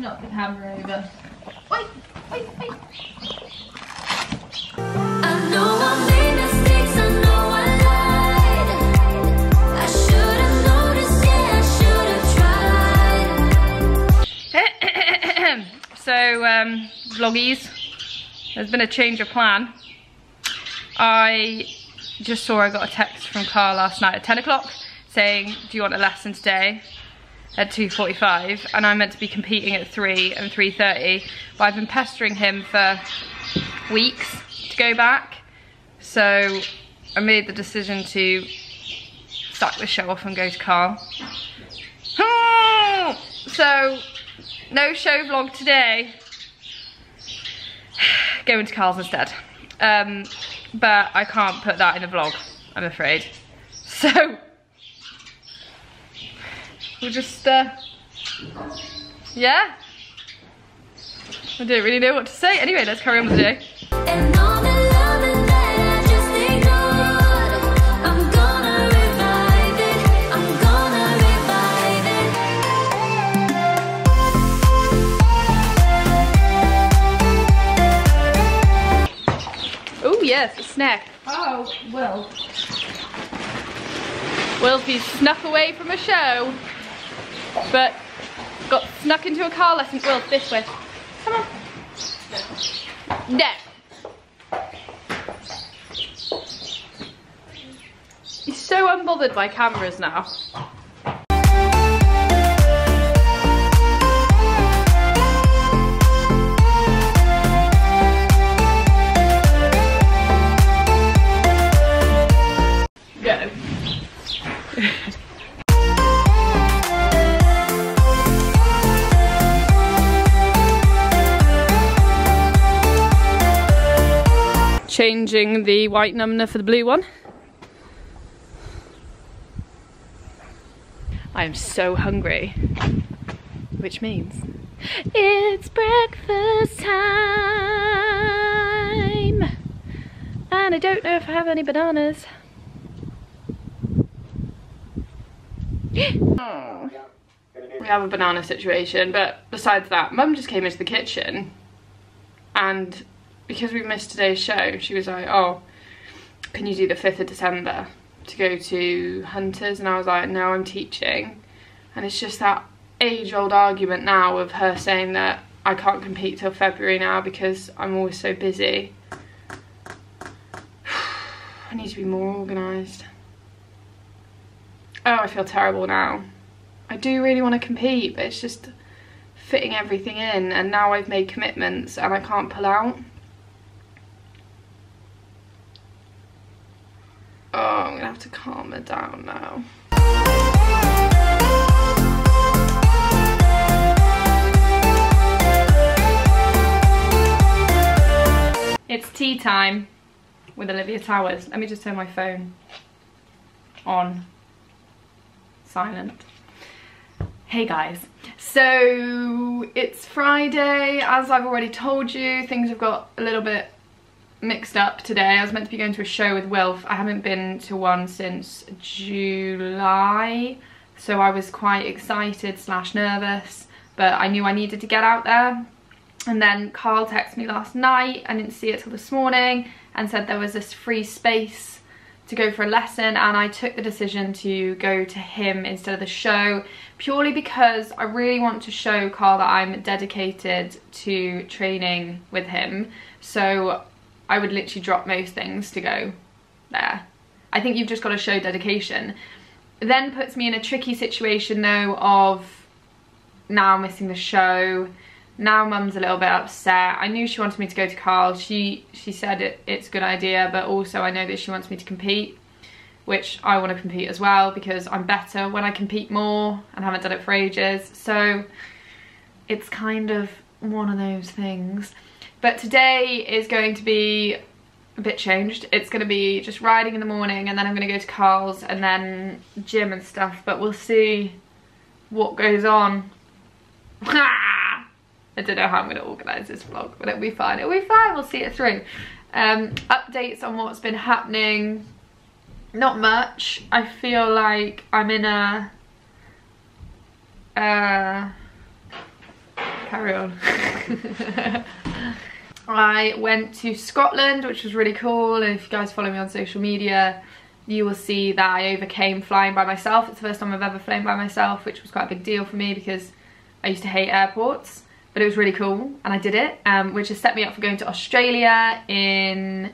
knock the camera over. Wait, wait, wait. I know I made mistakes, I know I lied. I should have noticed, yeah, I should have tried. So, vloggies, there's been a change of plan. I just saw I got a text from Carl last night at 10 o'clock saying, do you want a lesson today? At 2:45, and I'm meant to be competing at 3 and 3:30, but I've been pestering him for weeks to go back, so I made the decision to sack the show off and go to Carl. So no show vlog today, going to Carl's instead, but I can't put that in the vlog, I'm afraid. So we'll just, yeah. I don't really know what to say. Anyway, let's carry on with the day. And all the loving that I just ignored, I'm gonna revive it, I'm gonna revive it. Oh yes, a snack. Oh, well. Wilfie's snuck away from a show, but got snuck into a car lesson. Wilf, this way. Come on. No. He's so unbothered by cameras now. Go. Changing the white numbner for the blue one. I am so hungry, which means it's breakfast time, and I don't know if I have any bananas. Oh. We have a banana situation, but besides that, Mum just came into the kitchen, and because we missed today's show, she was like, oh, can you do the 5th of December to go to Hunters? And I was like, no, I'm teaching. And it's just that age-old argument now of her saying that I can't compete till February now because I'm always so busy. I need to be more organised. Oh, I feel terrible now. I do really want to compete, but it's just fitting everything in, and now I've made commitments and I can't pull out. Oh, I'm gonna have to calm her down now. It's tea time with Olivia Towers. Let me just turn my phone on silent. Hey guys, so it's Friday. As I've already told you, things have got a little bit mixed up today. I was meant to be going to a show with Wilf. I haven't been to one since July, so I was quite excited / nervous, but I knew I needed to get out there. And then Carl texted me last night, I didn't see it till this morning, and said there was this free space to go for a lesson, and I took the decision to go to him instead of the show, purely because I really want to show Carl that I'm dedicated to training with him. So I would literally drop most things to go there. I think you've just got to show dedication. It then puts me in a tricky situation though of now missing the show. Now Mum's a little bit upset. I knew she wanted me to go to Carl. She said it's a good idea, but also I know that she wants me to compete, which I want to compete as well because I'm better when I compete more and haven't done it for ages. So it's kind of one of those things. But today is going to be a bit changed. It's going to be just riding in the morning, and then I'm going to go to Carl's and then gym and stuff, but we'll see what goes on. I don't know how I'm going to organise this vlog, but it'll be fine. It'll be fine, we'll see it through. Updates on what's been happening. Not much. I feel like I'm in a carry on. I went to Scotland, which was really cool, and if you guys follow me on social media, you will see that I overcame flying by myself. It's the first time I've ever flown by myself, which was quite a big deal for me because I used to hate airports, but it was really cool and I did it, which has set me up for going to Australia in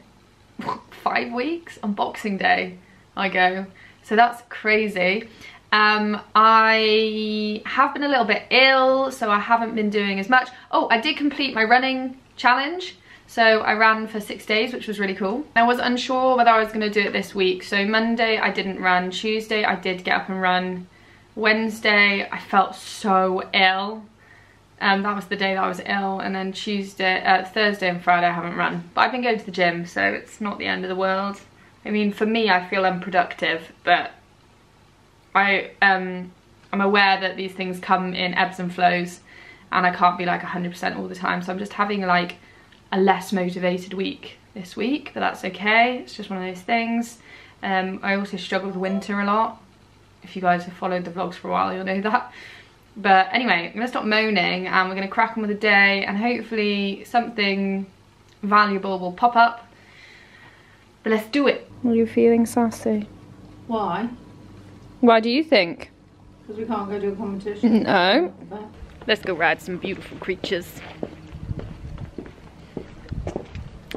5 weeks. On Boxing Day I go, so that's crazy. I have been a little bit ill, so I haven't been doing as much. Oh, I did complete my running challenge, so I ran for 6 days, which was really cool. I was unsure whether I was going to do it this week, so Monday I didn't run, Tuesday I did get up and run, Wednesday I felt so ill, that was the day that I was ill, and then Thursday and Friday I haven't run, but I've been going to the gym, so it's not the end of the world. I mean, for me, I feel unproductive, but I'm aware that these things come in ebbs and flows, and I can't be like 100% all the time, so I'm just having like a less motivated week this week, but that's okay. It's just one of those things. I also struggle with winter a lot. If you guys have followed the vlogs for a while, you'll know that. But anyway, I'm gonna stop moaning and we're gonna crack on with the day, and hopefully something valuable will pop up. But let's do it. Are you feeling sassy? Why? Why do you think? Because we can't go do a competition. No. Let's go ride some beautiful creatures.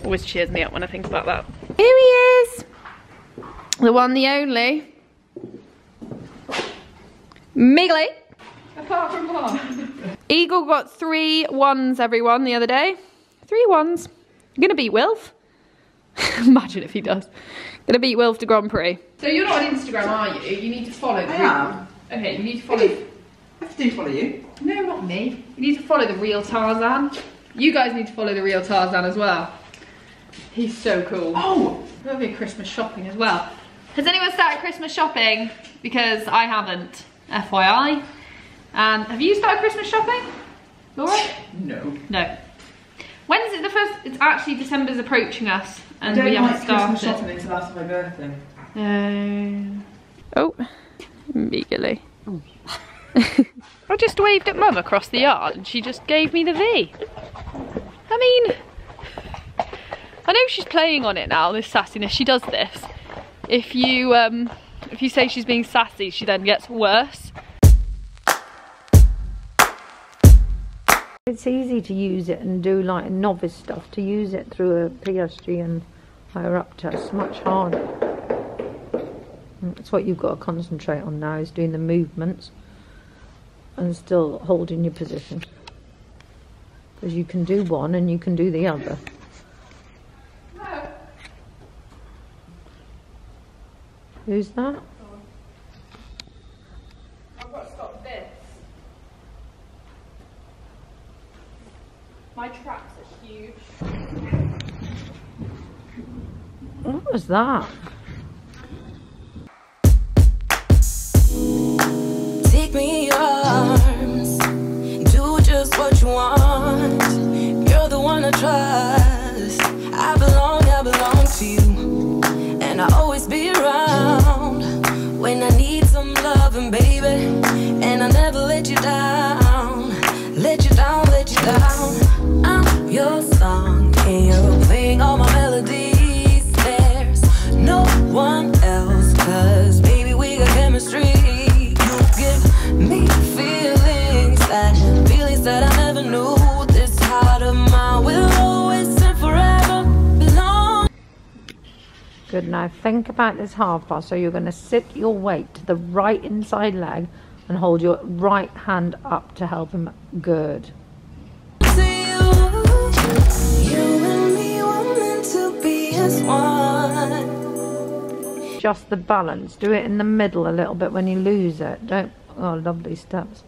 Always cheers me up when I think about that. Here he is! The one, the only. Miggly. Apart from what? Eagle got 3 1s, everyone, the other day. 3 1s. You're gonna beat Wilf. Imagine if he does. Gonna beat Wilf to Grand Prix. So you're not on Instagram, are you? You need to follow the I am. Okay, you need to follow. I do follow you. No, not me. You need to follow the real Tarzan. You guys need to follow the real Tarzan as well. He's so cool. Oh! There'll be Christmas shopping as well. Has anyone started Christmas shopping? Because I haven't, FYI. And have you started Christmas shopping, Laura? No. No. When is it the first? It's actually December's approaching us, and I don't we haven't like started. Christmas shopping until after my birthday. Oh, meagerly. I just waved at Mum across the yard and she just gave me the V. I mean, I know she's playing on it now, this sassiness. She does this. If you say she's being sassy, she then gets worse. It's easy to use it and do like novice stuff. To use it through a PSG and higher up test, much harder. That's what you've got to concentrate on now, is doing the movements and still holding your position. Because you can do one and you can do the other. No. Who's that? I've got to stop this. My tracks are huge. What was that? Take me in your arms, do just what you want. You're the one I trust. I belong to you, and I'll always be around when I need some loving, baby. And I never let you down, let you down, let you down. I'm your song, and you're playing all my melodies. There's no one else, 'cause baby we got chemistry. Me feelings that I never knew. This heart of mine will always and forever belong. Good, now think about this half bar. So you're going to sit your weight to the right inside leg and hold your right hand up to help him. Good. To you and me were meant to be as one. Just the balance. Do it in the middle a little bit when you lose it. Don't. Oh, lovely steps.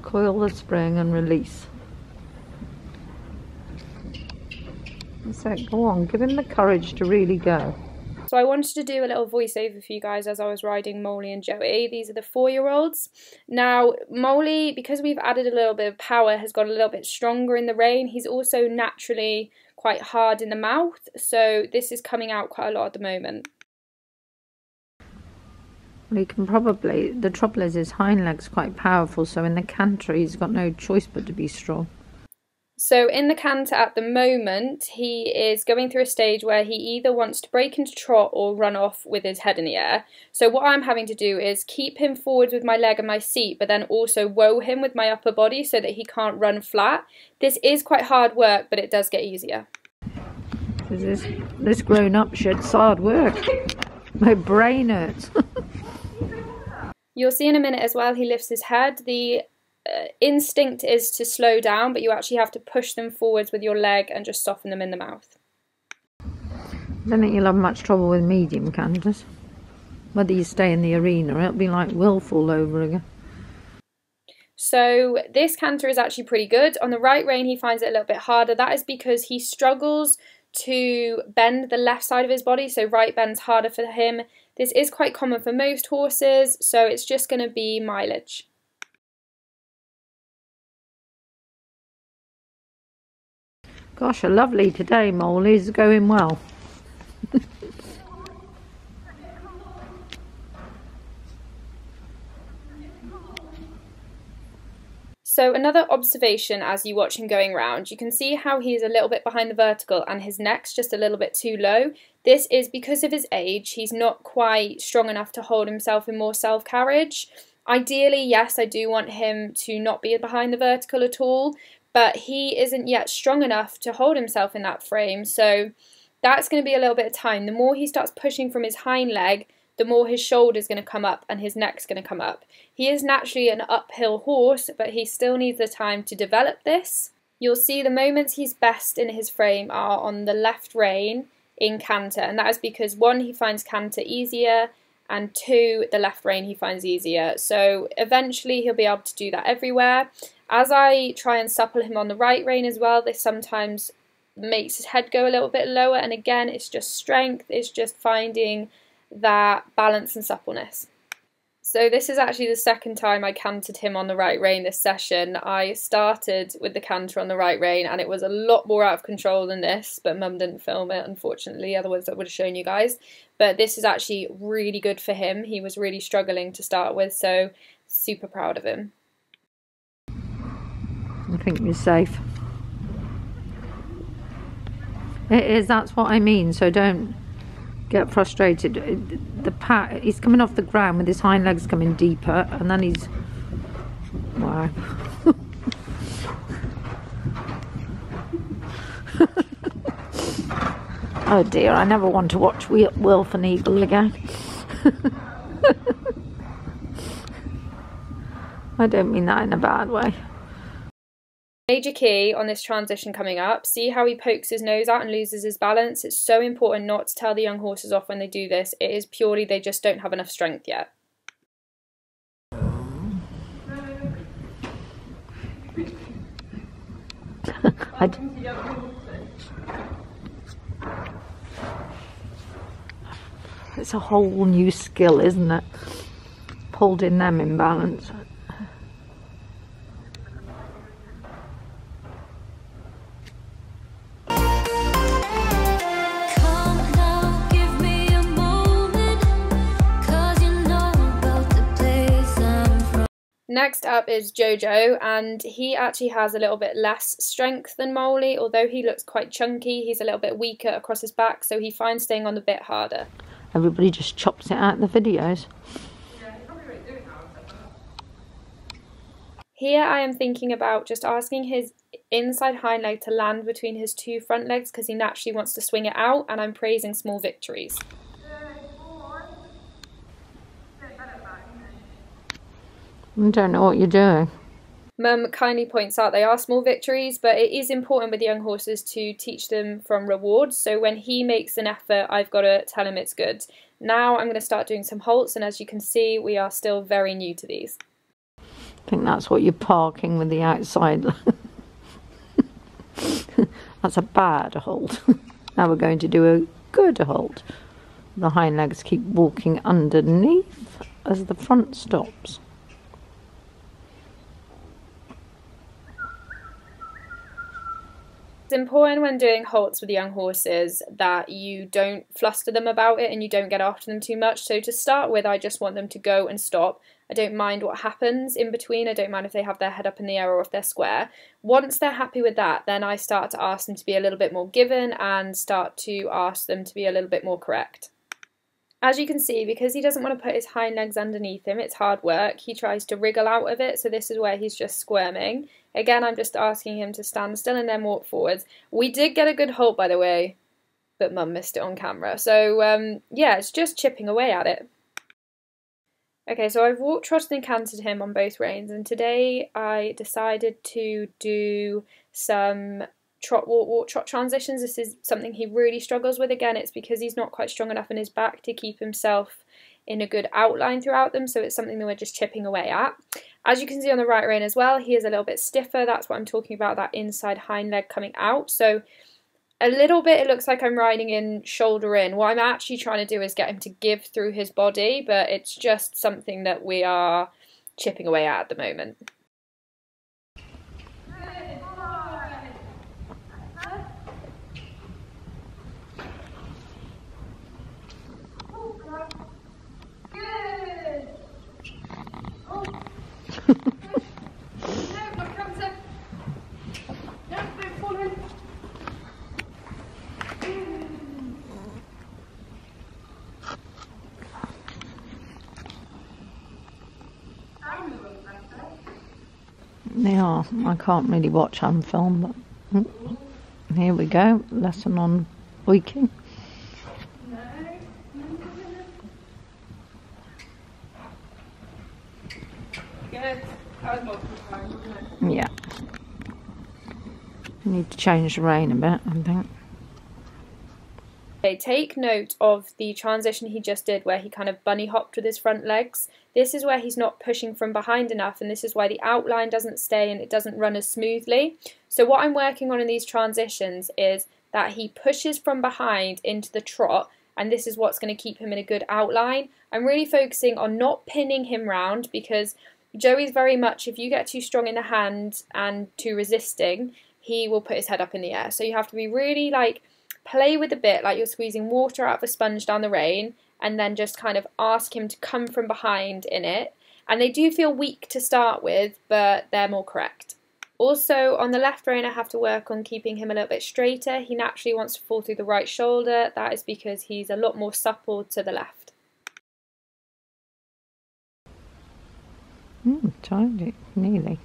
Coil the spring and release. That's it. Go on, give him the courage to really go. So I wanted to do a little voiceover for you guys as I was riding Molly and Joey. These are the 4-year-olds. Now, Molly, because we've added a little bit of power, has got a little bit stronger in the rein. He's also naturally quite hard in the mouth, so this is coming out quite a lot at the moment. Well, he can probably, the trouble is his hind leg's quite powerful, so in the canter he's got no choice but to be strong. So in the canter at the moment, he is going through a stage where he either wants to break into trot or run off with his head in the air. So what I'm having to do is keep him forwards with my leg and my seat, but then also woe him with my upper body so that he can't run flat. This is quite hard work, but it does get easier. This grown-up shit's hard work. My brain hurts. You'll see in a minute as well, he lifts his head. The instinct is to slow down, but you actually have to push them forwards with your leg and just soften them in the mouth. I don't think you'll have much trouble with medium canters. Whether you stay in the arena, it'll be like Wilf all over again. So this canter is actually pretty good. On the right rein, he finds it a little bit harder. That is because he struggles to bend the left side of his body, so right bend's harder for him. This is quite common for most horses, so it's just going to be mileage. Gosh, a lovely today, Molly's going well. So another observation as you watch him going round, you can see how he's a little bit behind the vertical and his neck's just a little bit too low. This is because of his age. He's not quite strong enough to hold himself in more self-carriage. Ideally, yes, I do want him to not be behind the vertical at all, but he isn't yet strong enough to hold himself in that frame, so that's going to be a little bit of time. The more he starts pushing from his hind leg, the more his shoulder's going to come up and his neck's going to come up. He is naturally an uphill horse, but he still needs the time to develop this. You'll see the moments he's best in his frame are on the left rein in canter, and that is because 1, he finds canter easier, and 2, the left rein he finds easier. So eventually he'll be able to do that everywhere. As I try and supple him on the right rein as well, this sometimes makes his head go a little bit lower, and again, it's just strength, it's just finding that balance and suppleness. So this is actually the second time I cantered him on the right rein this session. I started with the canter on the right rein and it was a lot more out of control than this, but Mum didn't film it, unfortunately, otherwise I would have shown you guys. But this is actually really good for him. He was really struggling to start with, so super proud of him. I think you're safe. It is, that's what I mean, so don't get frustrated. He's coming off the ground with his hind legs coming deeper, and then he's... Wow. Oh dear, I never want to watch Wilf and Eagle again. I don't mean that in a bad way. Major key on this transition coming up, see how he pokes his nose out and loses his balance? It's so important not to tell the young horses off when they do this. It is purely they just don't have enough strength yet. It's a whole new skill, isn't it? Holding them in balance. Next up is Jojo, and he actually has a little bit less strength than Molly. Although he looks quite chunky, he's a little bit weaker across his back, so he finds staying on the bit harder. Everybody just chops it out in the videos. Here I am thinking about just asking his inside hind leg to land between his two front legs because he naturally wants to swing it out, and I'm praising small victories. I don't know what you're doing. Mum kindly points out they are small victories, but it is important with young horses to teach them from rewards. So when he makes an effort, I've got to tell him it's good. Now I'm going to start doing some halts, and as you can see, we are still very new to these. I think that's what you're parking with the outside. That's a bad halt. Now we're going to do a good halt. The hind legs keep walking underneath as the front stops. It's important when doing halts with young horses that you don't fluster them about it and you don't get after them too much. So to start with, I just want them to go and stop. I don't mind what happens in between. I don't mind if they have their head up in the air or if they're square. Once they're happy with that, then I start to ask them to be a little bit more given and start to ask them to be a little bit more correct. As you can see, because he doesn't want to put his hind legs underneath him, it's hard work. He tries to wriggle out of it, so this is where he's just squirming. Again, I'm just asking him to stand still and then walk forwards. We did get a good halt, by the way, but Mum missed it on camera. So, yeah, it's just chipping away at it. Okay, so I've walked, trotted and cantered him on both reins, and today I decided to do some trot, walk, walk, trot transitions. This is something he really struggles with. Again, it's because he's not quite strong enough in his back to keep himself in a good outline throughout them, so it's something that we're just chipping away at. As you can see on the right rein as well, he is a little bit stiffer. That's what I'm talking about, that inside hind leg coming out. So a little bit it looks like I'm riding in shoulder in. What I'm actually trying to do is get him to give through his body, but it's just something that we are chipping away at the moment. They are. I can't really watch and film, but here we go. Lesson on oiking. Good. That was multiple times, wasn't it? Yeah. Need to change the rein a bit, I think. Okay, take note of the transition he just did where he kind of bunny hopped with his front legs. This is where he's not pushing from behind enough, and this is why the outline doesn't stay and it doesn't run as smoothly. So what I'm working on in these transitions is that he pushes from behind into the trot, and this is what's going to keep him in a good outline. I'm really focusing on not pinning him round, because Joey's very much, if you get too strong in the hand and too resisting, he will put his head up in the air. So you have to be really like, play with the bit like you're squeezing water out of a sponge down the rein, and then just kind of ask him to come from behind in it. And they do feel weak to start with, but they're more correct. Also, on the left rein, I have to work on keeping him a little bit straighter. He naturally wants to fall through the right shoulder. That is because he's a lot more supple to the left. Tidy, nearly.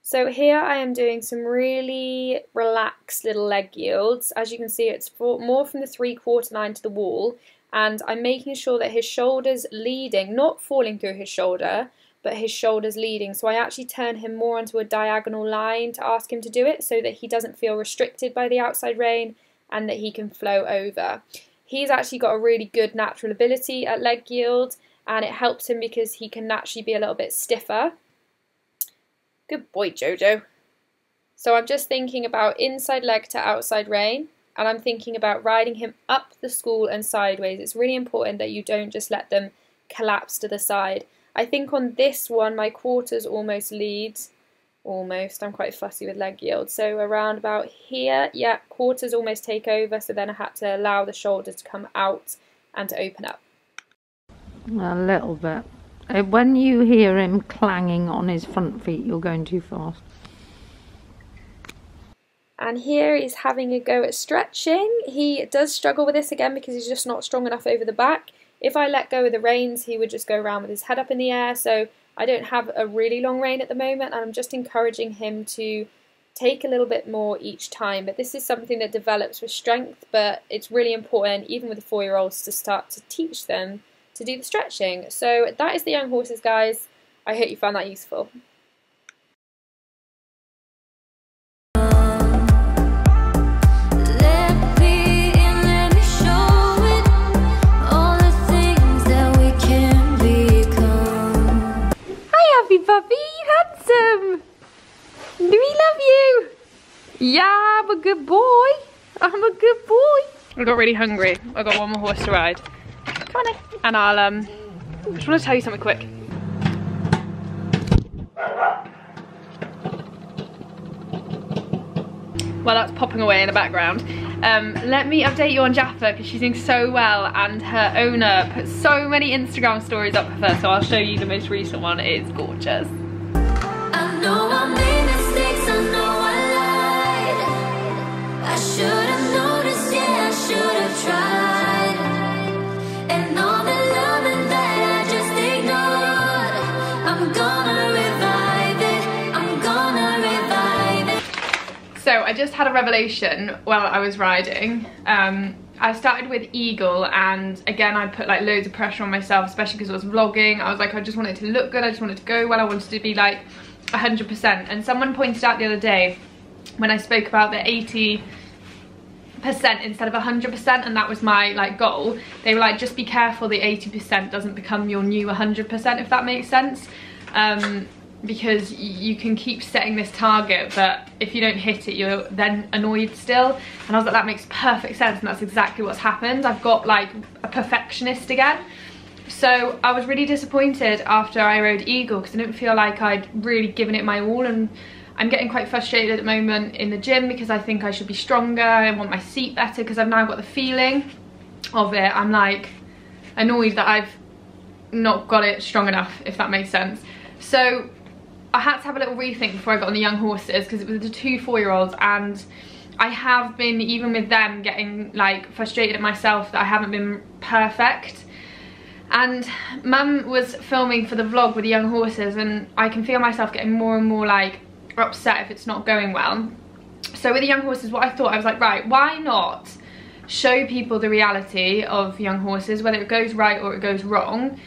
So here I am doing some really relaxed little leg yields. As you can see, it's more from the 3/4 line to the wall, and I'm making sure that his shoulder's leading, not falling through his shoulder, but his shoulder's leading. So I actually turn him more onto a diagonal line to ask him to do it, so that he doesn't feel restricted by the outside rein and that he can flow over. He's actually got a really good natural ability at leg yield, and it helps him because he can naturally be a little bit stiffer. Good boy, Jojo. So I'm just thinking about inside leg to outside rein, and I'm thinking about riding him up the school and sideways. It's really important that you don't just let them collapse to the side. I think on this one, my quarters almost lead. Almost. I'm quite fussy with leg yield. So around about here, yeah, quarters almost take over, so then I had to allow the shoulder to come out and to open up. A little bit. When you hear him clanging on his front feet, you're going too fast. And here he's having a go at stretching. He does struggle with this again because he's just not strong enough over the back. If I let go of the reins, he would just go around with his head up in the air. So I don't have a really long rein at the moment, and I'm just encouraging him to take a little bit more each time. But this is something that develops with strength, but it's really important, even with the 4-year-olds, to start to teach them to do the stretching. So that is the young horses, guys. I hope you found that useful. Hi, happy puppy, you handsome. Do we love you? Yeah, I'm a good boy. I'm a good boy. I got really hungry. I got one more horse to ride. Come on in. And I'll just want to tell you something quick. while that's popping away in the background, let me update you on Jaffa, because she's doing so well, and her owner put so many Instagram stories up of her, so I'll show you the most recent one. It's gorgeous. I know I made mistakes, I know I lied. I should have noticed, yeah, I should have tried. And all the loving that I just ignored, I'm gonna revive it, I'm gonna revive it. So I just had a revelation while I was riding. I started with Eagle, and again I put like loads of pressure on myself, especially because I was vlogging. I was like, I just wanted to look good, I just wanted to go well, I wanted to be like 100%. And someone pointed out the other day when I spoke about the 80% instead of 100%, and that was my like goal. They were like, just be careful the 80% doesn't become your new 100%, if that makes sense. Because you can keep setting this target, but if you don't hit it, you're then annoyed still. And I was like, that makes perfect sense, and that's exactly what's happened. I've got like a perfectionist again. So I was really disappointed after I rode Eagle, because I didn't feel like I'd really given it my all, and I'm getting quite frustrated at the moment in the gym because I think I should be stronger. I want my seat better, because I've now got the feeling of it. I'm like annoyed that I've not got it strong enough, if that makes sense. So I had to have a little rethink before I got on the young horses, because it was the 2 4-year-olds, and I have been, even with them, getting like frustrated at myself that I haven't been perfect. And Mum was filming for the vlog with the young horses, and I can feel myself getting more and more like upset if it's not going well. So with the young horses, what I thought, I was like, right, why not show people the reality of young horses, whether it goes right or it goes wrong,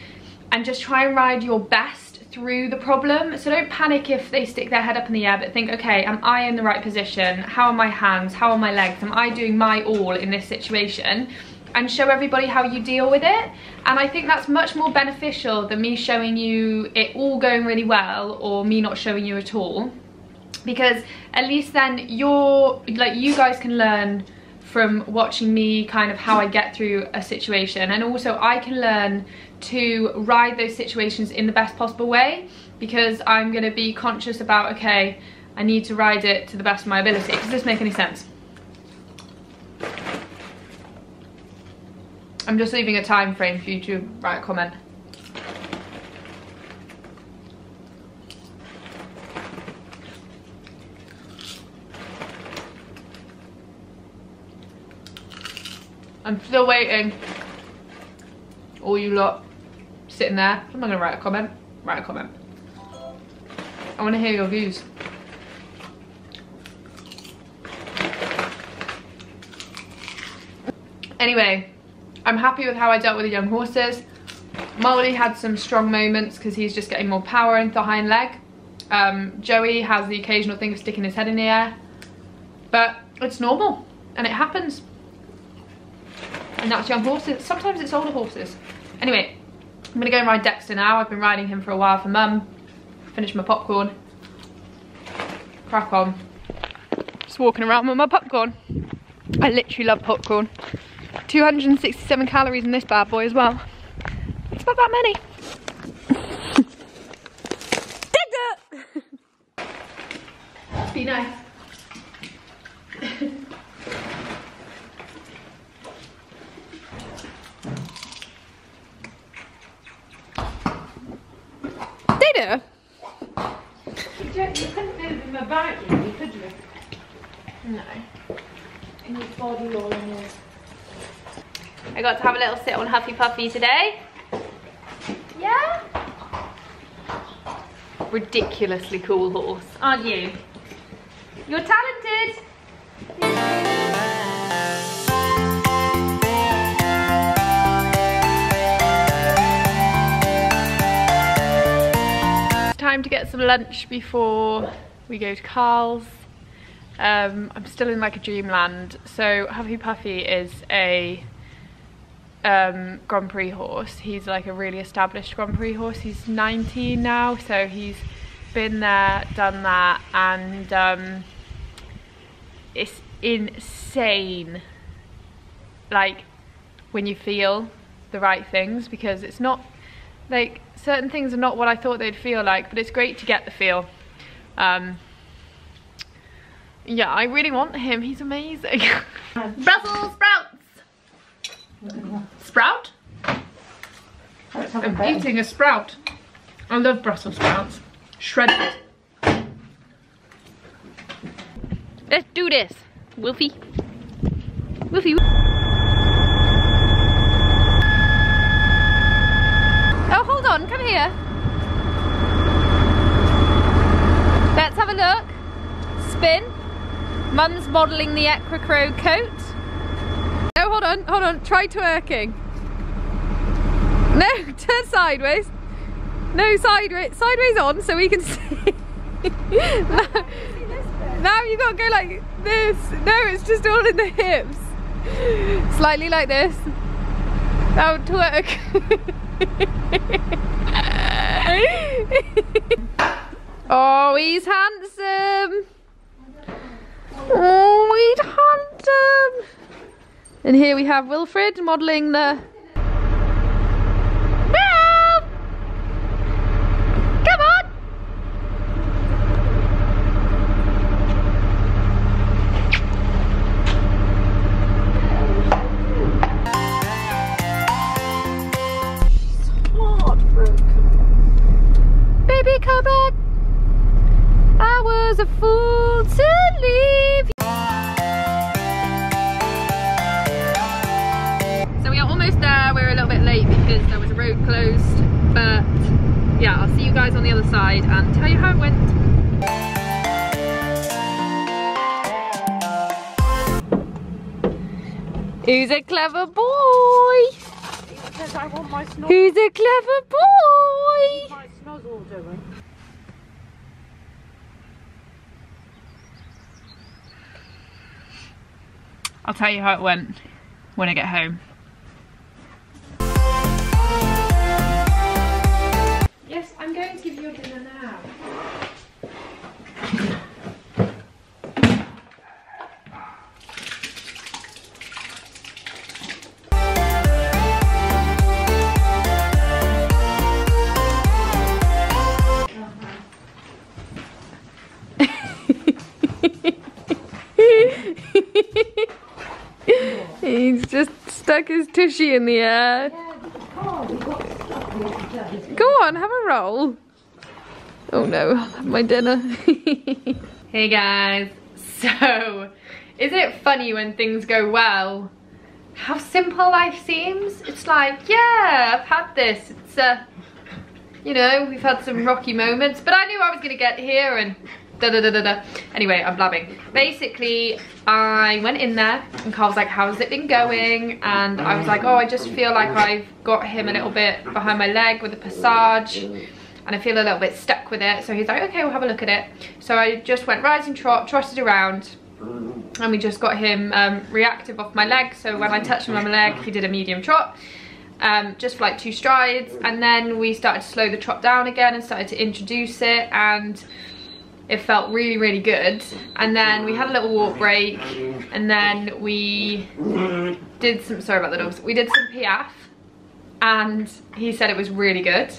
and just try and ride your best through the problem. So don't panic if they stick their head up in the air, but think, okay, am I in the right position? How are my hands? How are my legs? Am I doing my all in this situation? And show everybody how you deal with it. And I think that's much more beneficial than me showing you it all going really well, or me not showing you at all, because at least then you guys can learn from watching me, kind of how I get through a situation, and also I can learn to ride those situations in the best possible way, because I'm going to be conscious about, okay, I need to ride it to the best of my ability. Does this make any sense? I'm just leaving a time frame for you to write a comment. I'm still waiting. All you lot sitting there. I'm not gonna write a comment. Write a comment. I want to hear your views. Anyway, I'm happy with how I dealt with the young horses. Molly had some strong moments because he's just getting more power into the hind leg. Joey has the occasional thing of sticking his head in the air, but it's normal and it happens. And that's young horses. Sometimes it's older horses. Anyway, I'm gonna go and ride Dexter now. I've been riding him for a while for Mum. Finish my popcorn. Crack on. Just walking around with my popcorn. I literally love popcorn. 267 calories in this bad boy as well. It's not that many. Be nice. Data? You couldn't move him about, you could you? No. In your body all in your... I got to have a little sit on Huffy Puffy today. Yeah? Ridiculously cool horse, aren't you? You're talented! It's time to get some lunch before we go to Carl's. I'm still in like a dreamland. So Huffy Puffy is a Grand Prix horse. He's like a really established Grand Prix horse. He's 19 now, so he's been there, done that, and it's insane, like, when you feel the right things, because it's not like, certain things are not what I thought they'd feel like, but it's great to get the feel. Yeah, I really want him. He's amazing. Brussels sprouts. Sprout? I'm eating a sprout. I love Brussels sprouts. Shredded. Let's do this. Wolfie. Wolfie. Oh, hold on. Come here. Let's have a look. Spin. Mum's modelling the Equicrow coat. Oh, hold on, try twerking. No, turn sideways. No, sideways on so we can see. Now you gotta go like this. No, it's just all in the hips. Slightly like this. Now twerk. Oh, he's handsome. Oh, he's handsome. And here we have Wilfred modelling the... Well, come on. Heartbroken. Baby, come back. I was a fool to leave you. So we are almost there. We're a little bit late because there was a road closed. But yeah, I'll see you guys on the other side and tell you how it went. Who's a clever boy? Because I want my snozzle. Who's a clever boy? My snozzle doing. I'll tell you how it went when I get home. Yes, I'm going to give you your dinner now. He's just stuck his tushy in the air. Go on, have a roll. Oh no, I'll have my dinner. Hey guys, so isn't it funny when things go well? How simple life seems? It's like, yeah, I've had this. It's you know, we've had some rocky moments, but I knew I was gonna get here and da-da-da-da-da. Anyway, I'm blabbing. Basically, I went in there and Carl was like, how's it been going? And I was like, oh, I just feel like I've got him a little bit behind my leg with the passage and I feel a little bit stuck with it. So he's like, okay, we'll have a look at it. So I just went rising trot, trotted around, and we just got him reactive off my leg. So when I touched him on my leg, he did a medium trot. Just for like 2 strides, and then we started to slow the trot down again and started to introduce it, and it felt really, really good. And then we had a little walk break, and then we did some, sorry about the dogs, we did some piaffe, and he said it was really good.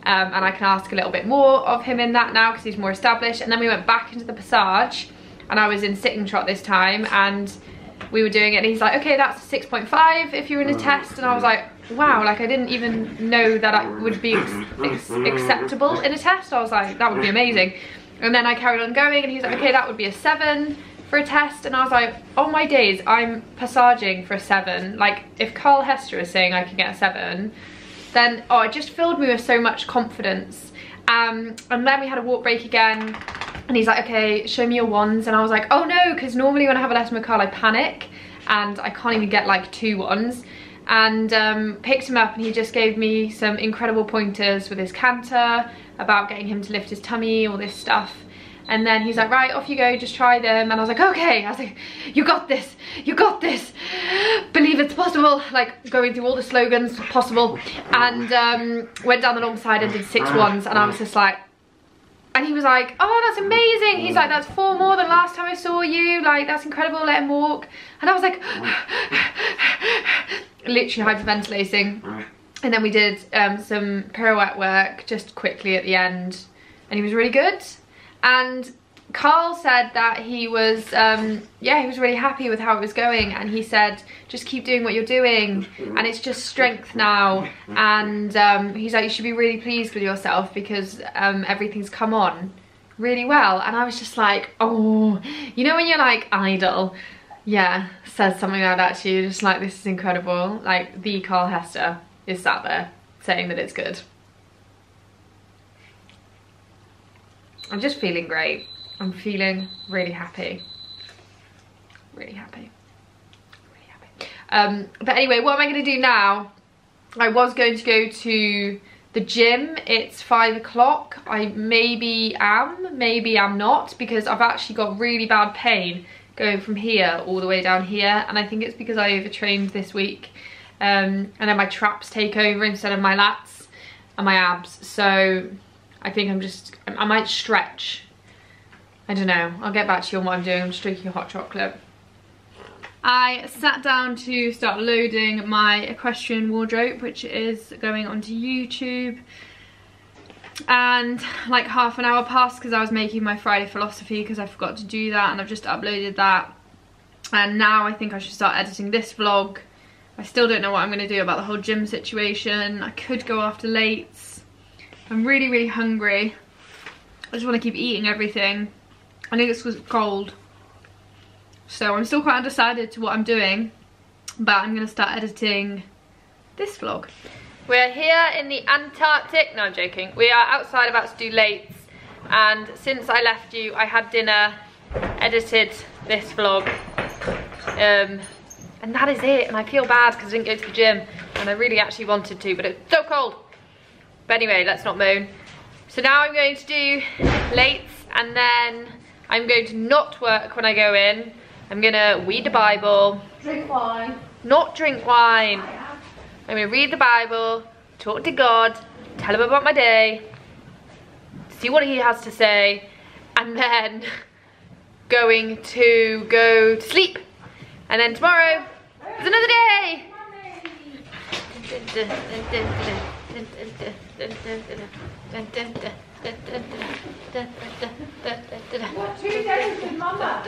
And I can ask a little bit more of him in that now because he's more established. And then we went back into the passage, and I was in sitting trot this time, and we were doing it, and he's like, okay, that's 6.5 if you're in a test. And I was like, wow, like I didn't even know that I would be acceptable in a test. I was like, that would be amazing. And then I carried on going, and he's like, okay, that would be a 7 for a test. And I was like, oh my days, I'm passaging for a 7. Like, if Carl Hester is saying I can get a 7, then, oh, it just filled me with so much confidence. And then we had a walk break again, and he's like, okay, show me your ones. And I was like, oh no, because normally when I have a lesson with Carl, I panic, and I can't even get like 2 ones. And picked him up, and he just gave me some incredible pointers with his canter, about getting him to lift his tummy, all this stuff. And then he's like, right, off you go, just try them. And I was like, okay. I was like, you got this, you got this. Believe it's possible. Like, going through all the slogans possible. And went down the long side and did 6 ones. And I was just like, and he was like, oh, that's amazing. He's like, that's 4 more than last time I saw you. Like, that's incredible, let him walk. And I was like, literally hyperventilating. And then we did some pirouette work just quickly at the end, and he was really good. And Carl said that he was, yeah, he was really happy with how it was going, and he said, just keep doing what you're doing, and it's just strength now, and he's like, you should be really pleased with yourself because everything's come on really well. And I was just like, oh, you know when you're like, idol, yeah, says something like that to you, just like, this is incredible. Like, the Carl Hester is sat there saying that it's good. I'm just feeling great. I'm feeling really happy. Really happy. Really happy. But anyway, what am I going to do now? I was going to go to the gym. It's 5 o'clock. I maybe am not, because I've actually got really bad pain going from here all the way down here, and I think it's because I overtrained this week, and then my traps take over instead of my lats and my abs. So I think I might stretch. I don't know. I'll get back to you on what I'm doing. I'm just drinking hot chocolate. I sat down to start loading my equestrian wardrobe, which is going onto YouTube. And like half an hour passed because I was making my Friday philosophy, because I forgot to do that, and I've just uploaded that. And now I think I should start editing this vlog. I still don't know what I'm going to do about the whole gym situation. I could go after lates. I'm really, really hungry. I just want to keep eating everything. I think this was cold. So I'm still quite undecided to what I'm doing, but I'm going to start editing this vlog. We're here in the Antarctic. No, I'm joking. We are outside about to do lates, and since I left you, I had dinner, edited this vlog, and that is it. And I feel bad because I didn't go to the gym, and I really actually wanted to, but it's so cold. But anyway, let's not moan. So now I'm going to do lates, and then I'm going to not work when I go in. I'm gonna read the Bible. Drink wine. Not drink wine. I'm gonna read the Bible, talk to God, tell him about my day, see what he has to say, and then going to go to sleep. And then tomorrow is another day. What, 2 days with Mama?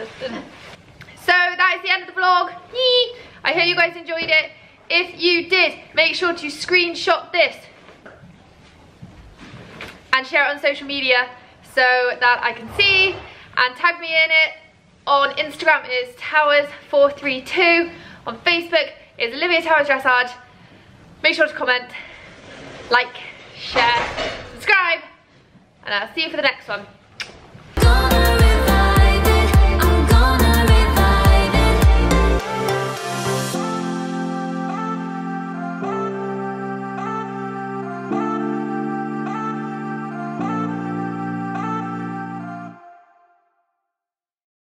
So that is the end of the vlog. Yee! I hope you guys enjoyed it. If you did, make sure to screenshot this and share it on social media so that I can see, and tag me in it. On Instagram is Towers432. On Facebook is Olivia Towers Dressage. Make sure to comment, like, share, subscribe, and I'll see you for the next one.